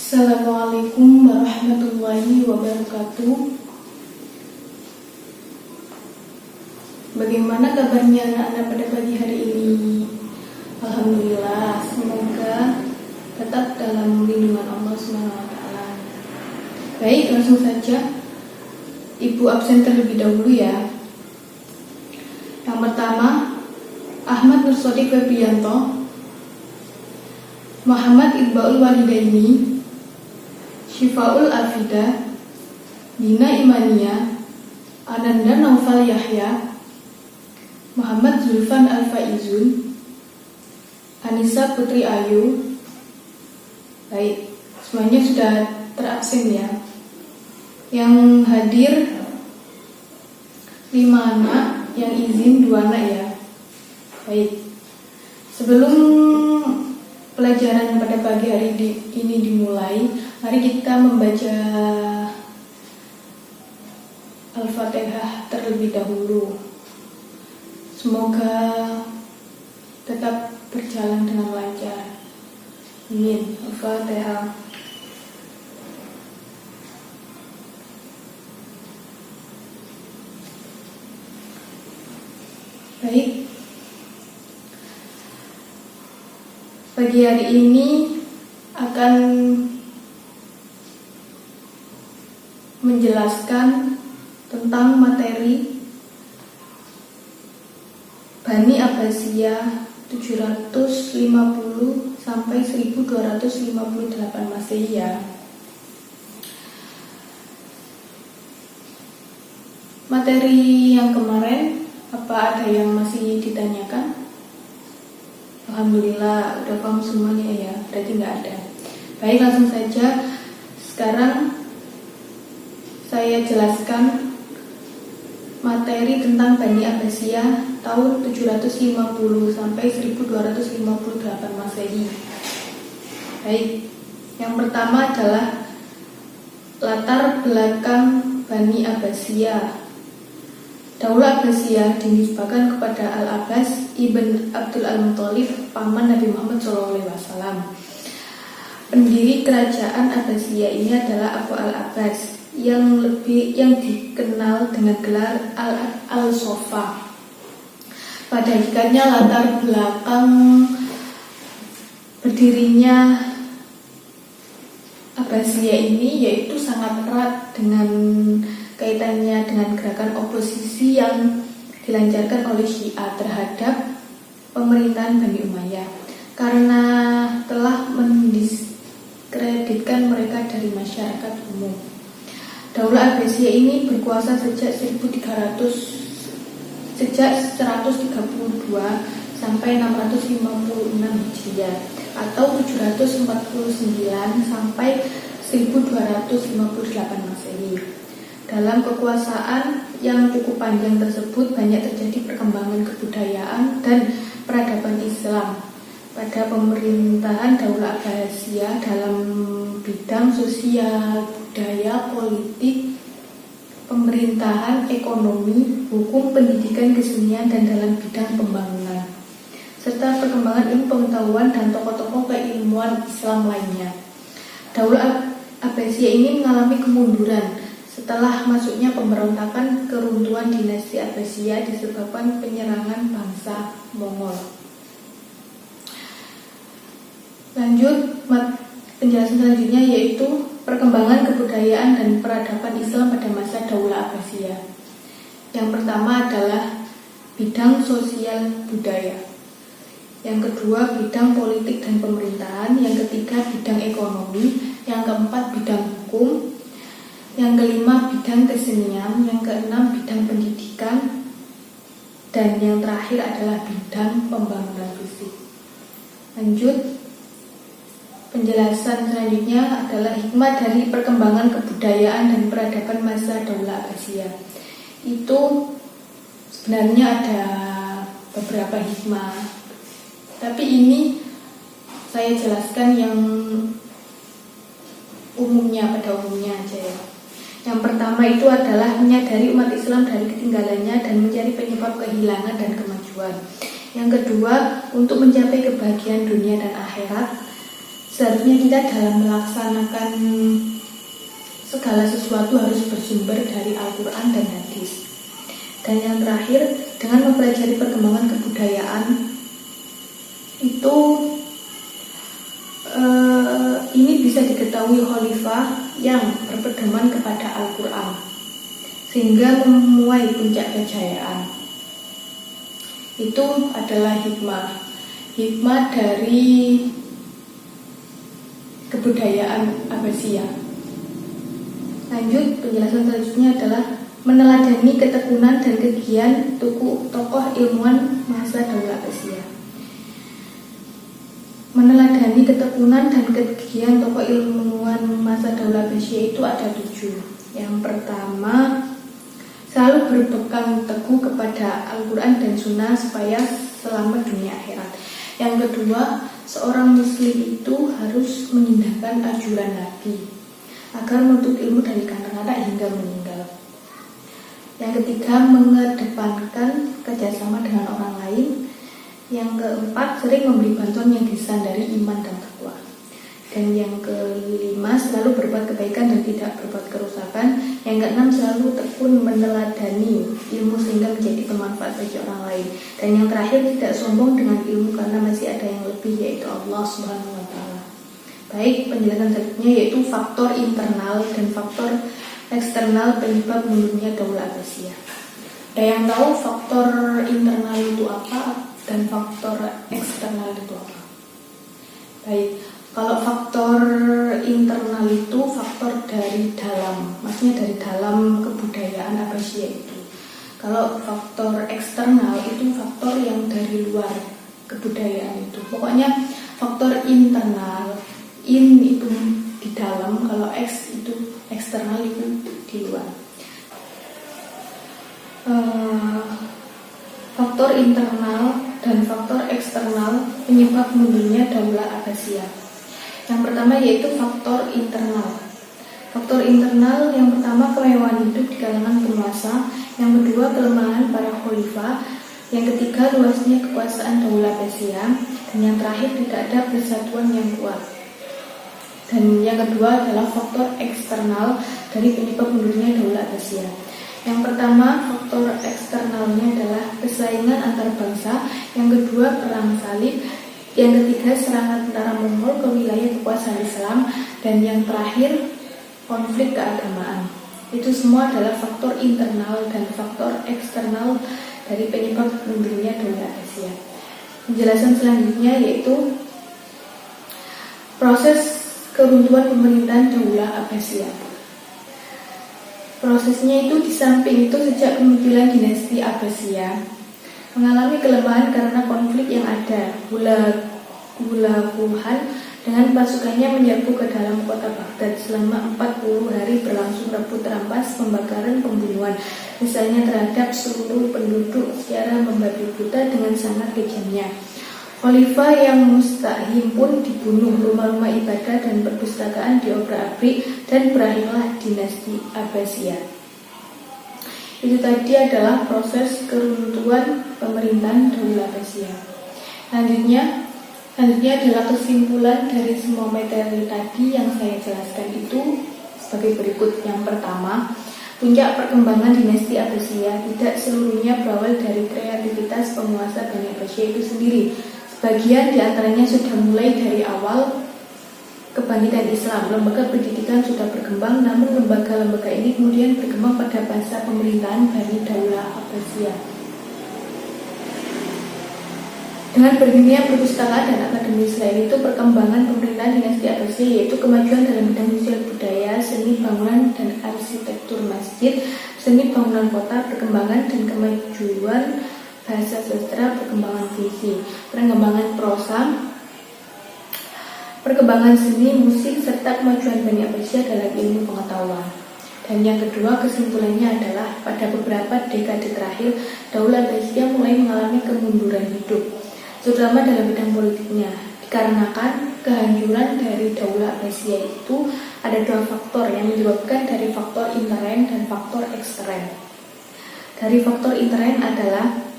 Assalamualaikum warahmatullahi wabarakatuh. Bagaimana kabarnya anak-anak pada pagi hari ini? Alhamdulillah, semoga tetap dalam lindungan Allah SWT. Baik, langsung saja. Ibu absen terlebih dahulu ya. Yang pertama, Ahmad Nur Shodiq Febrianto, Muhammad Iqbaul Walidaini, Syifaul Afidah, Dina Imania, Ananda Naufal Yahya, Muhammad Zulfan Al-Faizun, Anissa Putri Ayu. Baik, semuanya sudah terabsen ya. Yang hadir 5 anak, yang izin 2 anak ya. Baik, sebelum pelajaran pada pagi hari ini dimulai, mari kita membaca Al-Fatihah terlebih dahulu. Semoga tetap berjalan dengan lancar. Amin. Al-Fatihah. Baik. Pagi hari ini akan menjelaskan tentang materi Bani Abbasiyah 750 sampai 1258 Masehi ya. Materi yang kemarin, apa ada yang masih ditanyakan? Alhamdulillah udah paham semuanya ya, berarti nggak ada. Baik, langsung saja. Sekarang saya jelaskan materi tentang Bani Abbasiyah tahun 750 sampai 1258 Masehi. Baik, yang pertama adalah latar belakang Bani Abbasiyah. Daulah Abbasiyah dinisbahkan kepada Al-Abbas ibn Abdul Al-Muttalib, paman Nabi Muhammad SAW. Pendiri kerajaan Abbasiyah ini adalah Abu Al-Abbas yang dikenal dengan gelar Al-Sofa. Pada hakikatnya latar belakang berdirinya Abbasiyah ini yaitu sangat erat dengan kaitannya dengan gerakan oposisi yang dilancarkan oleh Syiah terhadap pemerintahan Bani Umayyah karena telah mendiskreditkan mereka dari masyarakat umum. Daulah Abbasiyah ini berkuasa sejak 132 sampai 656 Hijriah atau 749 sampai 1258 Masehi. Dalam kekuasaan yang cukup panjang tersebut banyak terjadi perkembangan kebudayaan dan peradaban Islam pada pemerintahan Daulah Abbasiyah dalam bidang sosial, budaya, politik, pemerintahan, ekonomi, hukum, pendidikan, kesenian, dan dalam bidang pembangunan, serta perkembangan ilmu pengetahuan dan tokoh-tokoh keilmuan Islam lainnya. Daulah Abbasiyah ini mengalami kemunduran setelah masuknya pemberontakan keruntuhan dinasti Abbasiyah disebabkan penyerangan bangsa Mongol. Lanjut, penjelasan selanjutnya yaitu perkembangan kebudayaan dan peradaban Islam pada masa Daulah Abbasiyah. Yang pertama adalah bidang sosial budaya. Yang kedua bidang politik dan pemerintahan. Yang ketiga bidang ekonomi. Yang keempat bidang hukum. Yang kelima bidang kesenian, yang keenam bidang pendidikan, dan yang terakhir adalah bidang pembangunan fisik. Lanjut, penjelasan selanjutnya adalah hikmah dari perkembangan kebudayaan dan peradaban masa Daulah Abbasiyah. Itu sebenarnya ada beberapa hikmah, tapi ini saya jelaskan yang umumnya, pada umumnya aja ya. Yang pertama itu adalah menyadari umat Islam dari ketinggalannya dan mencari penyebab kehilangan dan kemajuan. Yang kedua, untuk mencapai kebahagiaan dunia dan akhirat, seharusnya kita dalam melaksanakan segala sesuatu harus bersumber dari Al-Quran dan hadis. Dan yang terakhir, dengan mempelajari perkembangan kebudayaan itu ini bisa diketahui khalifah yang berpedoman kepada Al-Quran sehingga memuai puncak kejayaan. Itu adalah hikmah dari kebudayaan Abbasiyah. Lanjut, penjelasan selanjutnya adalah meneladani ketekunan dan kegiatan tokoh ilmuwan masa Daulah Abbasiyah. Meneladani ketekunan dan kegiatan tokoh ilmuwan masa Daulah Abbasiyah itu ada 7. Yang pertama, selalu berpegang teguh kepada Al-Quran dan Sunnah supaya selamat dunia akhirat. Yang kedua, seorang muslim itu harus mengindahkan anjuran Nabi agar menuntut ilmu dari kanak-kanak hingga meninggal. Yang ketiga, mengedepankan kerjasama dengan orang lain. Yang keempat, sering memberi bantuan yang disandari iman dan takwa. Dan yang kelima, selalu berbuat kebaikan dan tidak berbuat kerusakan. Yang keenam, selalu tekun meneladani ilmu sehingga menjadi bermanfaat bagi orang lain. Dan yang terakhir, tidak sombong dengan ilmu karena masih ada yang lebih, yaitu Allah Subhanahu wa Ta'ala. Baik, penjelasan selanjutnya yaitu faktor internal dan faktor eksternal penyebab mundurnya Daulah Abbasiyah. Ada yang tahu faktor internal itu apa dan faktor eksternal itu apa? Baik, kalau faktor internal itu faktor dari dalam, maksudnya dari dalam kebudayaan Abbasiyah itu. Kalau faktor eksternal itu faktor yang dari luar kebudayaan itu. Pokoknya faktor internal, in itu di dalam, kalau X itu eksternal itu di luar. Faktor internal dan faktor eksternal penyebab mundurnya Daulah Abbasiyah. Yang pertama yaitu faktor internal. Faktor internal yang pertama kemewahan hidup di kalangan penguasa, yang kedua kelemahan para khalifah, yang ketiga luasnya kekuasaan Daulah Abbasiyah, dan yang terakhir tidak ada persatuan yang kuat. Dan yang kedua adalah faktor eksternal dari penyebab mundurnya Daulah Abbasiyah. Yang pertama, faktor eksternalnya adalah persaingan antar bangsa, yang kedua perang salib, yang ketiga serangan tentara Mongol ke wilayah kekuasaan Islam, dan yang terakhir konflik keagamaan. Itu semua adalah faktor internal dan faktor eksternal dari penyebab mundurnya Daulah Abbasiyah. Penjelasan selanjutnya yaitu proses keruntuhan pemerintahan Daulah Abbasiyah. Prosesnya itu di samping itu sejak kemunculan dinasti Abbasiyah mengalami kelemahan karena konflik yang ada. Hulaguhan dengan pasukannya menyerbu ke dalam kota Baghdad selama 40 hari berlangsung rebut rampas, pembakaran, pembunuhan, misalnya terhadap seluruh penduduk secara membabi buta dengan sangat kejamnya. Khalifah yang mustahim pun dibunuh, rumah-rumah ibadah dan perpustakaan diobrak-abrik, dan berakhirlah dinasti Abbasiyah. Itu tadi adalah proses keruntuhan pemerintahan Daulah Abbasiyah. Selanjutnya adalah kesimpulan dari semua materi tadi yang saya jelaskan itu sebagai berikut. Yang pertama, puncak perkembangan dinasti Abbasiyah tidak seluruhnya berawal dari kreativitas penguasa Bani Abbasiyah itu sendiri. Sebagian di antaranya sudah mulai dari awal kebangkitan Islam. Lembaga pendidikan sudah berkembang, namun lembaga-lembaga ini kemudian berkembang pada masa pemerintahan Bani Daulah Abbasiyah. Dengan berdirinya perpustakaan dan akademi selain itu, perkembangan pemerintahan dinasti Abbasiyah yaitu kemajuan dalam bidang sosial budaya, seni bangunan dan arsitektur masjid, seni bangunan kota, perkembangan dan kemajuan bahasa sastra, perkembangan puisi, perkembangan prosa, perkembangan seni, musik, serta kemajuan Bani Abbasiyah dalam ilmu pengetahuan. Dan yang kedua, kesimpulannya adalah pada beberapa dekade terakhir, Daulah Abbasiyah mulai mengalami kemunduran hidup, terutama dalam bidang politiknya. Dikarenakan kehancuran dari Daulah Abbasiyah itu ada dua faktor yang menyebabkan, dari faktor intern dan faktor ekstern. Dari faktor intern adalah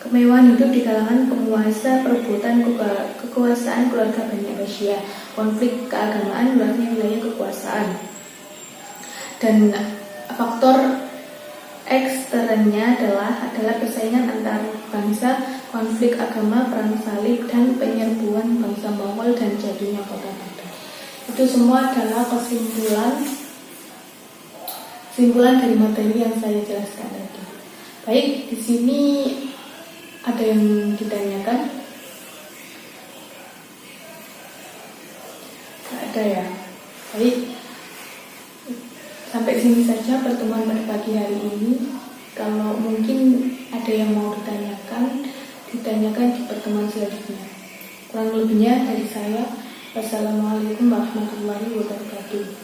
kemewahan hidup di kalangan penguasa, perebutan kekuasaan keluarga Bani Abbasiyah, konflik keagamaan, luasnya wilayah kekuasaan. Dan faktor eksternnya adalah persaingan antar bangsa, konflik agama, perang salib, dan penyerbuan bangsa Mongol dan jatuhnya kota Baghdad. Itu semua adalah kesimpulan dari materi yang saya jelaskan tadi. Baik, di sini ada yang ditanyakan? Tidak ada ya. Baik, sampai sini saja pertemuan pada pagi hari ini. Kalau mungkin ada yang mau ditanyakan di pertemuan selanjutnya. Kurang lebihnya dari saya. Wassalamualaikum warahmatullahi wabarakatuh.